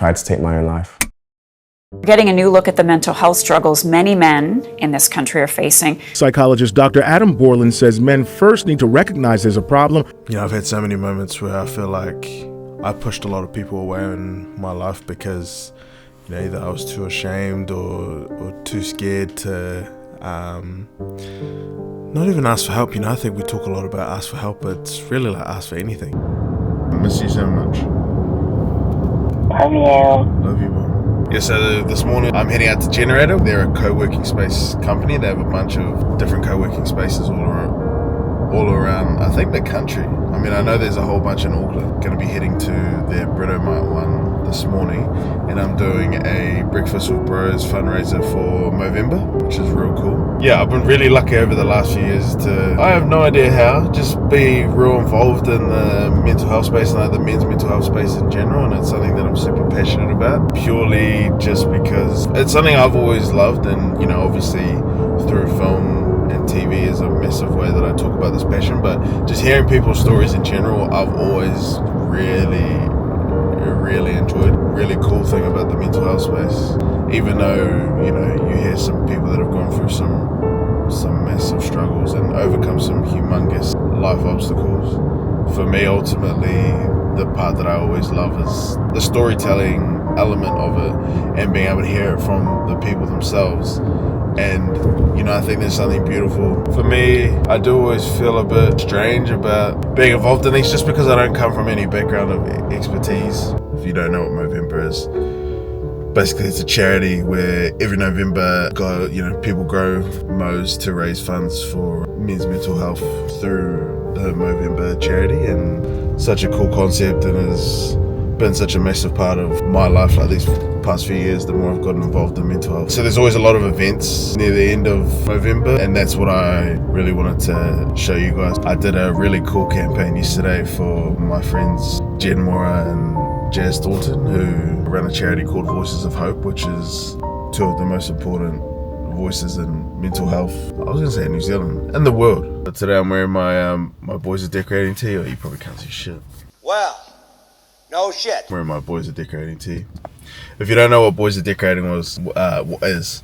tried to take my own life. Getting a new look at the mental health struggles many men in this country are facing. Psychologist Dr. Adam Borland says men first need to recognize there's a problem. You know, I've had so many moments where I feel like I pushed a lot of people away in my life because, you know, either I was too ashamed or too scared to not even ask for help. You know, I think we talk a lot about ask for help, but it's really like ask for anything. I miss you so much. Love you. Love you, Mom. Yeah, so this morning I'm heading out to Generator. They're a co-working space company. They have a bunch of different co-working spaces all around, I think, the country. I mean, I know there's a whole bunch in Auckland. Going to be heading to their Britomart one this morning, and I'm doing a Breakfast with Bros fundraiser for Movember, which is real cool. Yeah, I've been really lucky over the last few years I have no idea how, just be real involved in the mental health space and like the men's mental health space in general, and it's something that I'm super passionate about, purely just because it's something I've always loved, and, you know, obviously through film and TV is a massive way that I talk about this passion, but just hearing people's stories in general, I've always really enjoyed. Really cool thing about the mental health space, even though, you know, you hear some people that have gone through some massive struggles and overcome some humongous life obstacles. For me, ultimately, the part that I always love is the storytelling element of it and being able to hear it from the people themselves. And, you know, I think there's something beautiful. For me, I do always feel a bit strange about being involved in these just because I don't come from any background of expertise. If you don't know what Movember is, basically it's a charity where every November, people grow mows to raise funds for men's mental health through the Movember charity, and such a cool concept, and has been such a massive part of my life like these past few years, the more I've gotten involved in mental health. So there's always a lot of events near the end of Movember, and that's what I really wanted to show you guys. I did a really cool campaign yesterday for my friends Jen Mora and Jazz Thornton, who run a charity called Voices of Hope, which is two of the most important voices in mental health, I was going to say in New Zealand, and the world. But today I'm wearing my my Boys Are Decorating tee, or you probably can't see shit. Well, no shit. I'm wearing my Boys Are Decorating tee. If you don't know what Boys Are Decorating is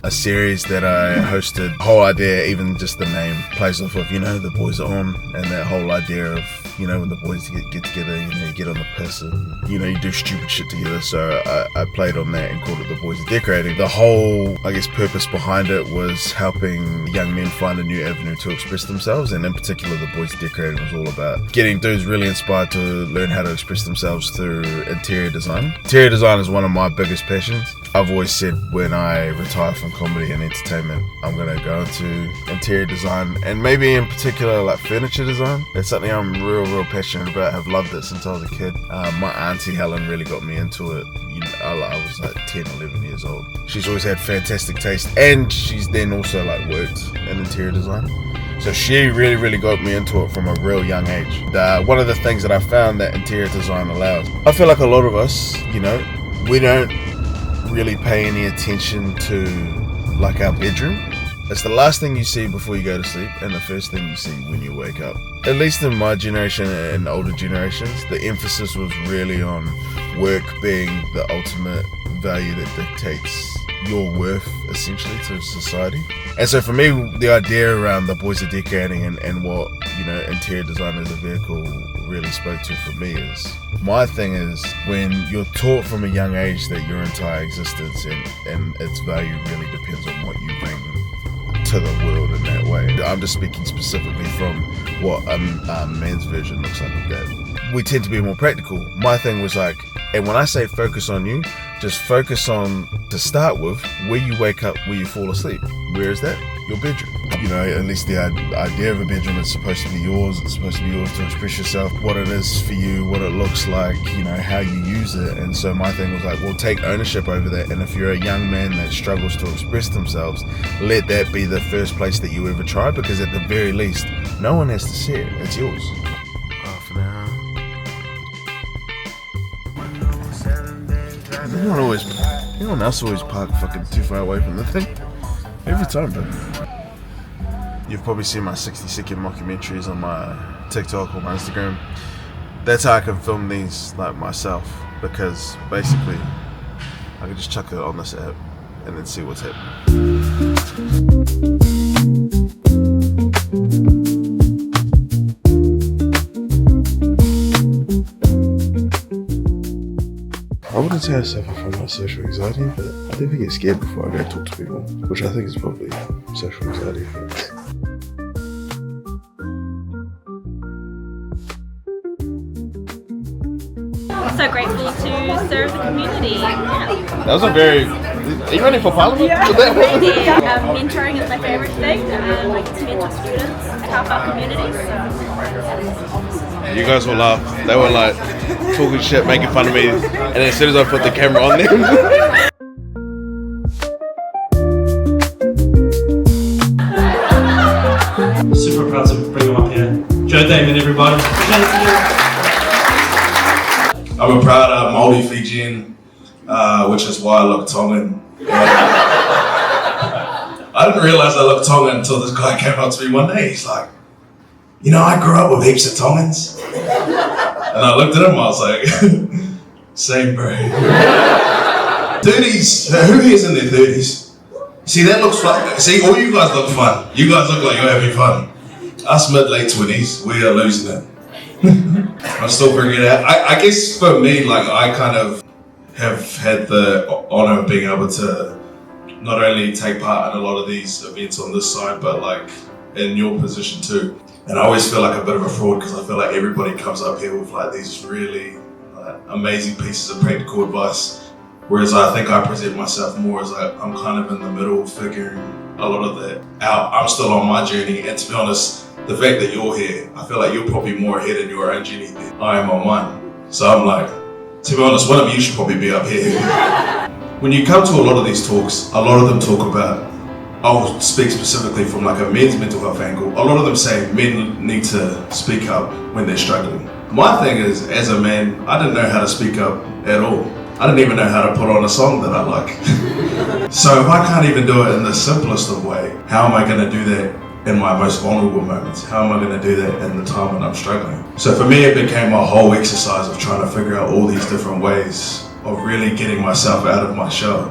a series that I hosted. The whole idea, even just the name, plays off of, you know, the boys are on, and that whole idea of, you know, when the boys get together, you know, you get on the piss and, you know, you do stupid shit together. So I played on that and called it the Boys Are Decorating. The whole, I guess, purpose behind it was helping young men find a new avenue to express themselves, and in particular the Boys Are Decorating was all about getting dudes really inspired to learn how to express themselves through interior design. Interior design is one of my biggest passions. I've always said when I retire from comedy and entertainment, I'm going to go into interior design, and maybe in particular like furniture design. It's something I'm real passionate about. I've loved it since I was a kid. My auntie Helen really got me into it. You know, I was like 10, 11 years old. She's always had fantastic taste, and she's then also like worked in interior design. So she really got me into it from a real young age. One of the things that I found that interior design allows, I feel like a lot of us, you know, we don't really pay any attention to like our bedroom. It's the last thing you see before you go to sleep, and the first thing you see when you wake up. At least in my generation and older generations, the emphasis was really on work being the ultimate value that dictates your worth essentially to society. And so for me, the idea around the Boys Are Decorating and what, you know, interior design as a vehicle really spoke to for me is, my thing is when you're taught from a young age that your entire existence and its value really depends on what you bring to the world in that way. I'm just speaking specifically from what a man's version looks like of that. We tend to be more practical. My thing was like, and when I say focus on you, just focus on, to start with, where you wake up, where you fall asleep. Where is that? Your bedroom. You know, at least the idea of a bedroom is supposed to be yours. It's supposed to be yours to express yourself, what it is for you, what it looks like, you know, how you use it. And so my thing was like, well, take ownership over that. And if you're a young man that struggles to express themselves, let that be the first place that you ever try, because at the very least, no one has to see it. It's yours. For now. Anyone else always park fucking too far away from the thing? Every time, bro. You've probably seen my 60-second mockumentaries on my TikTok or my Instagram. That's how I can film these like myself, because basically I can just chuck it on this app and then see what's happening. I wouldn't say I suffer from my social anxiety, but I definitely get scared before I go talk to people, which I think is probably social anxiety. So grateful to serve the community. That was a very... Are you running for parliament? Yeah. Mentoring is my favourite thing. I get to mentor students and help our communities. You guys will laugh. They were like talking shit, making fun of me, and then as soon as I put the camera on them... Super proud to bring him up here. Joe Damon, everybody. I'm a proud Māori Fijian, which is why I look Tongan. I didn't realise I looked Tongan until this guy came up to me one day. He's like, you know, I grew up with heaps of Tongans. And I looked at him, I was like, same bro. 30s, who here's in their 30s? See, that looks fun. See, all you guys look fun. You guys look like you're having fun. Us mid-late 20s, we are losing it. I'm still figuring it out. I guess for me, like, I kind of have had the honor of being able to not only take part in a lot of these events on this side, but like in your position too. And I always feel like a bit of a fraud because I feel like everybody comes up here with like these really amazing pieces of practical advice. Whereas I think I present myself more as like I'm kind of in the middle, figuring a lot of that out. I'm still on my journey, and to be honest, the fact that you're here, I feel like you're probably more ahead in your own journey than I am on mine. So I'm like, to be honest, one of you should probably be up here. When you come to a lot of these talks, a lot of them talk about, I'll speak specifically from like a men's mental health angle. A lot of them say men need to speak up when they're struggling. My thing is, as a man, I didn't know how to speak up at all. I didn't even know how to put on a song that I like. So if I can't even do it in the simplest of way, how am I gonna do that in my most vulnerable moments? How am I gonna do that in the time when I'm struggling? So for me, it became a whole exercise of trying to figure out all these different ways of really getting myself out of my shell,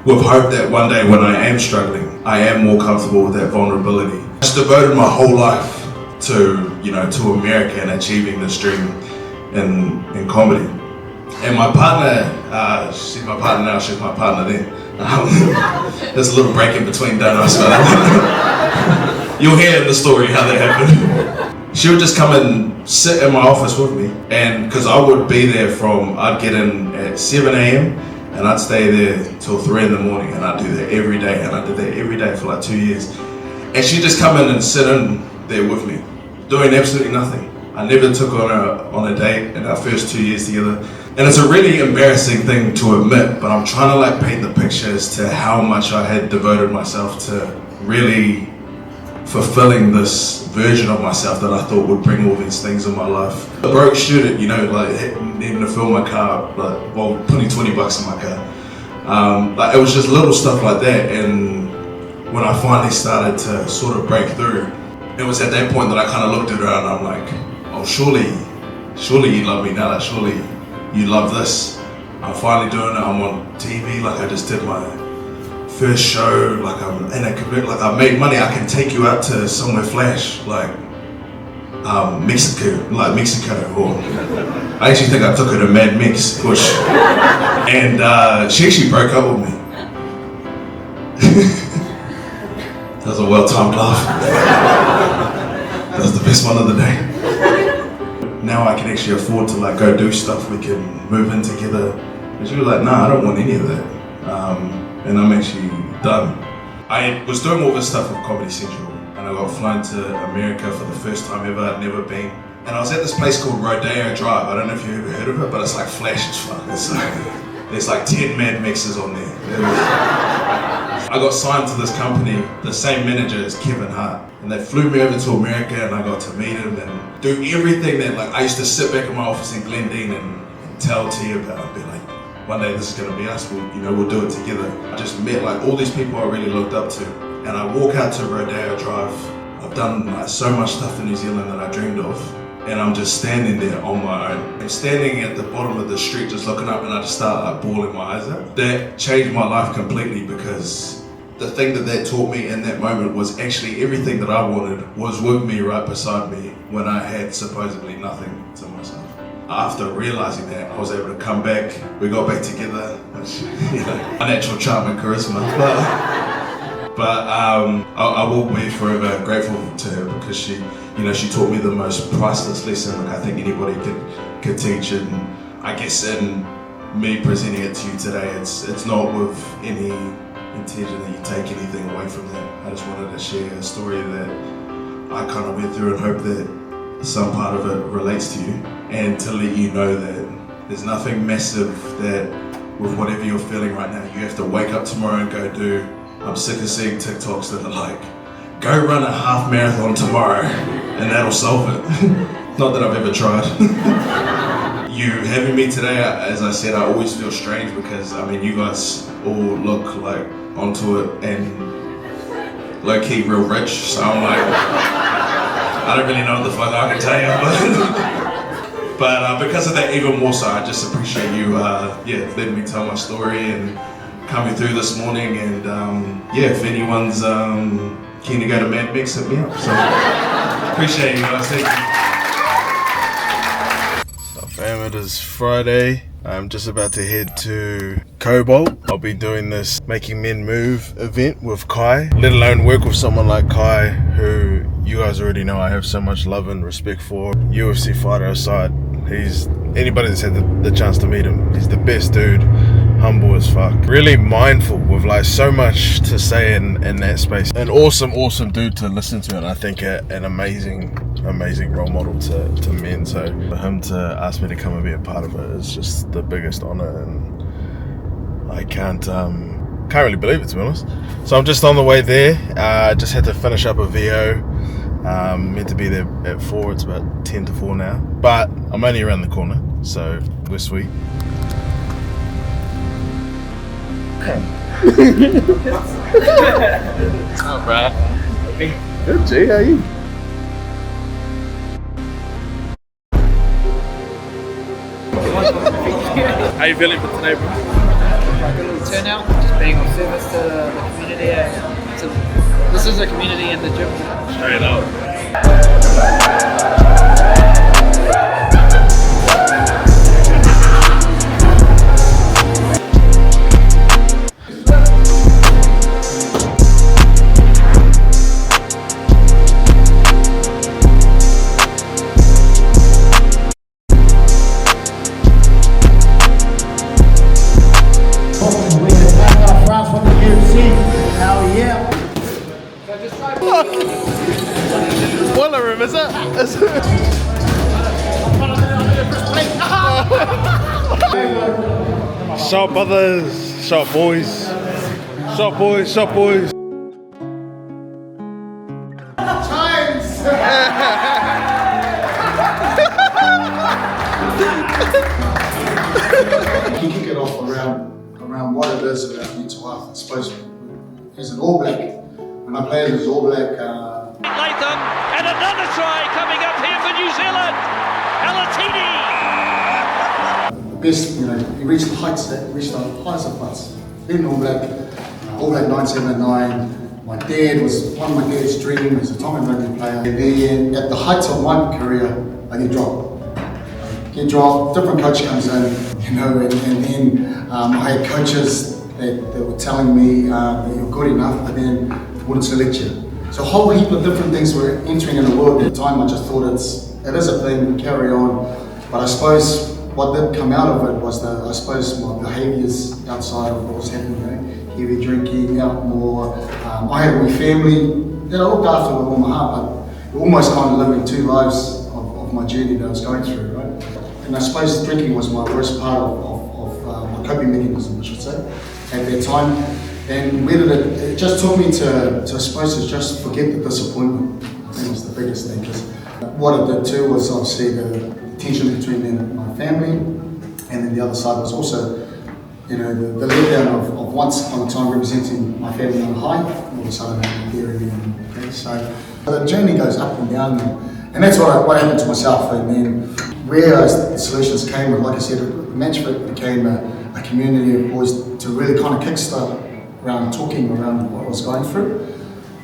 with hope that one day when I am struggling, I am more comfortable with that vulnerability. I just devoted my whole life to, you know, to America and achieving this dream in comedy. And my partner, she's my partner now, she's my partner then. There's a little break in between, don't I? So you'll hear in the story how that happened. She would just come and sit in my office with me, and because I would be there I'd get in at 7 a.m. and I'd stay there till 3 in the morning, and I'd do that every day, and I did that every day for like 2 years. And she'd just come in and sit in there with me, doing absolutely nothing. I never took her on a date in our first 2 years together. And it's a really embarrassing thing to admit, but I'm trying to like paint the picture as to how much I had devoted myself to really fulfilling this version of myself that I thought would bring all these things in my life. A broke student, you know, like needing to fill my car, like, well, putting 20 bucks in my car. Like it was just little stuff like that. And when I finally started to sort of break through, it was at that point that I kind of looked at her and I'm like, oh, surely you love me now, like, surely you love this. I'm finally doing it, I'm on TV, like I just did my first show, like I'm in a commit, like I've made money, I can take you out to somewhere flash, like Mexico, or I actually think I took her to Mad Mix, push. And she actually broke up with me. That was a well-timed laugh. That was the best one of the day. Now I can actually afford to like go do stuff, we can move in together. And she was like, nah, I don't want any of that. And I'm actually done. I was doing all this stuff with Comedy Central, and I got flown to America for the first time ever. I'd never been. And I was at this place called Rodeo Drive. I don't know if you've ever heard of it, but it's like flash as fuck. There's like 10 Mad Mixes on there. I got signed to this company, the same manager as Kevin Hart. And they flew me over to America, and I got to meet him and do everything that, like, I used to sit back in my office in Glendine and tell T about it, be like, one day this is gonna be us, we'll do it together. I just met like all these people I really looked up to, and I walk out to Rodeo Drive. I've done like so much stuff in New Zealand that I dreamed of, and I'm just standing there on my own. I'm standing at the bottom of the street just looking up, and I just start like bawling my eyes out. That changed my life completely, because the thing that taught me in that moment was actually everything that I wanted was with me right beside me when I had supposedly nothing to myself. After realizing that, I was able to come back. We got back together, which, my natural charm and charisma. But I will be forever grateful to her, because she taught me the most priceless lesson I think anybody could teach. And I guess in me presenting it to you today, it's not with any intention that you take anything away from that. I just wanted to share a story that I kind of went through, and hope that some part of it relates to you, and to let you know that there's nothing massive that with whatever you're feeling right now, you have to wake up tomorrow and go do. I'm sick of seeing TikToks that are like, go run a half marathon tomorrow and that'll solve it. Not that I've ever tried. You having me today, as I said, I always feel strange, because I mean, you guys all look like onto it and low-key real rich, so I'm like, I don't really know what the fuck I can tell you, but because of that, even more so, I just appreciate you, letting me tell my story and coming through this morning. And if anyone's keen to go to Mad Mix, hit me up. So appreciate you guys. Thank you. So fam, it is Friday. I'm just about to head to Cobalt. I'll be doing this Making Men Move event with Kai, let alone work with someone like Kai, who you guys already know I have so much love and respect for. UFC fighter aside, he's, anybody that's had the chance to meet him, he's the best dude, humble as fuck, really mindful with like so much to say in that space. An awesome dude to listen to, and I think an amazing role model to men. So for him to ask me to come and be a part of it is just the biggest honor, and I can't really believe it, to be honest. So I'm just on the way there. Just had to finish up a VO. Meant to be there at 4. It's about 10 to 4 now, but I'm only around the corner, so we're sweet. Oh, bro. Good, G, how are you? How you feeling for today, bro? A little turnout, just being of service to the community. This is a community in the gym. Straight up. Boiler room, is it? Sharp brothers, sharp boys, sharp boys, sharp boys. You kick it off around what it is about mental health. I suppose as an All Black, when I played as All Black. Latham, and another try coming up here for New Zealand. Alatini. The best, he reached the heights of heights. Being All Black 1979. My dad was one of my dad's dreams as a Tongan rugby player. And then at the heights of my career, I get dropped. Different coach comes in, and then I had coaches that were telling me that you're good enough, but then wouldn't select you. So a whole heap of different things were entering in the world. At the time, I just thought it is a thing, carry on. But I suppose what did come out of it was my behaviours outside of what was happening. Heavy drinking, out more. I had a wee family that I looked after with all my heart, but almost kind of living two lives of my journey that I was going through, right? And I suppose drinking was my worst part of my coping mechanism, I should say, at that time. And where did it just took me to I suppose to just forget the disappointment. I think was the biggest thing, because what it did too was obviously the tension between them and my family, and then the other side was also, the letdown of once upon a time representing my family on a high, all of a sudden I'm hearing. Okay, so the journey goes up and down, And that's what happened to myself. And then where the solutions came, like I said, Manchester became a community of boys to really kind of kickstart around talking around what I was going through.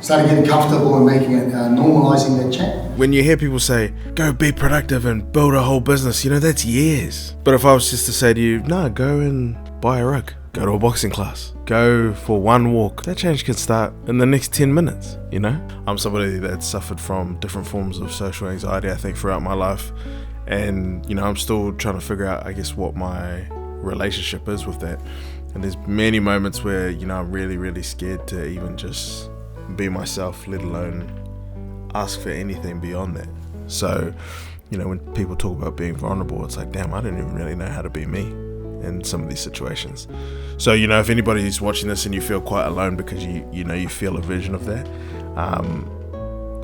Started getting comfortable and making it, normalising that chat. When you hear people say, go be productive and build a whole business, you know, that's years. But if I was just to say to you, no, go and buy a rug, go to a boxing class, go for one walk, that change can start in the next 10 minutes, you know? I'm somebody that's suffered from different forms of social anxiety, I think, throughout my life. And, you know, I'm still trying to figure out, I guess, what my relationship is with that. And there's many moments where, you know, I'm really, really scared to even just be myself, let alone ask for anything beyond that. So, you know, when people talk about being vulnerable, it's like, damn, I don't even really know how to be me in some of these situations. So, you know, if anybody's watching this and you feel quite alone because you know you feel a vision of that,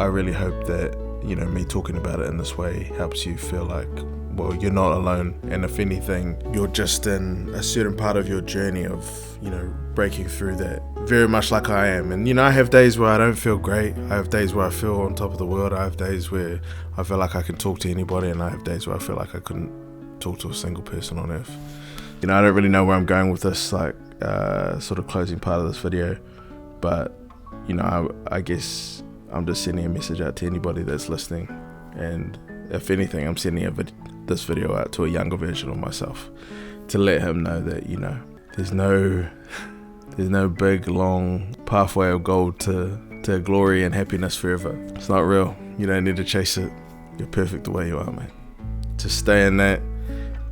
I really hope that, you know, me talking about it in this way helps you feel like, well, you're not alone. And if anything, you're just in a certain part of your journey of, you know, breaking through that, very much like I am. And, you know, I have days where I don't feel great. I have days where I feel on top of the world. I have days where I feel like I can talk to anybody, and I have days where I feel like I couldn't talk to a single person on earth. You know, I don't really know where I'm going with this, like, sort of closing part of this video, but, you know, I guess I'm just sending a message out to anybody that's listening. And if anything, I'm sending this video out to a younger version of myself to let him know that, you know, there's no big long pathway of gold to glory and happiness forever. It's not real. You don't need to chase it. You're perfect the way you are, mate. Just stay in that.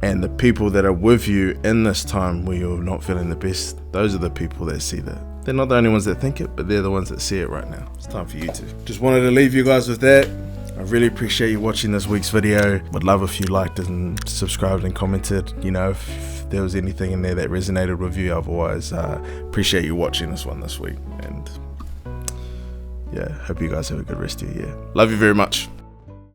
And the people that are with you in this time where you're not feeling the best, those are the people that see that. They're not the only ones that think it, but they're the ones that see it right now. It's time for you to. Just wanted to leave you guys with that. I really appreciate you watching this week's video. Would love if you liked it and subscribed and commented. You know, if there was anything in there that resonated with you. Otherwise, appreciate you watching this one this week. And yeah, hope you guys have a good rest of your year. Love you very much.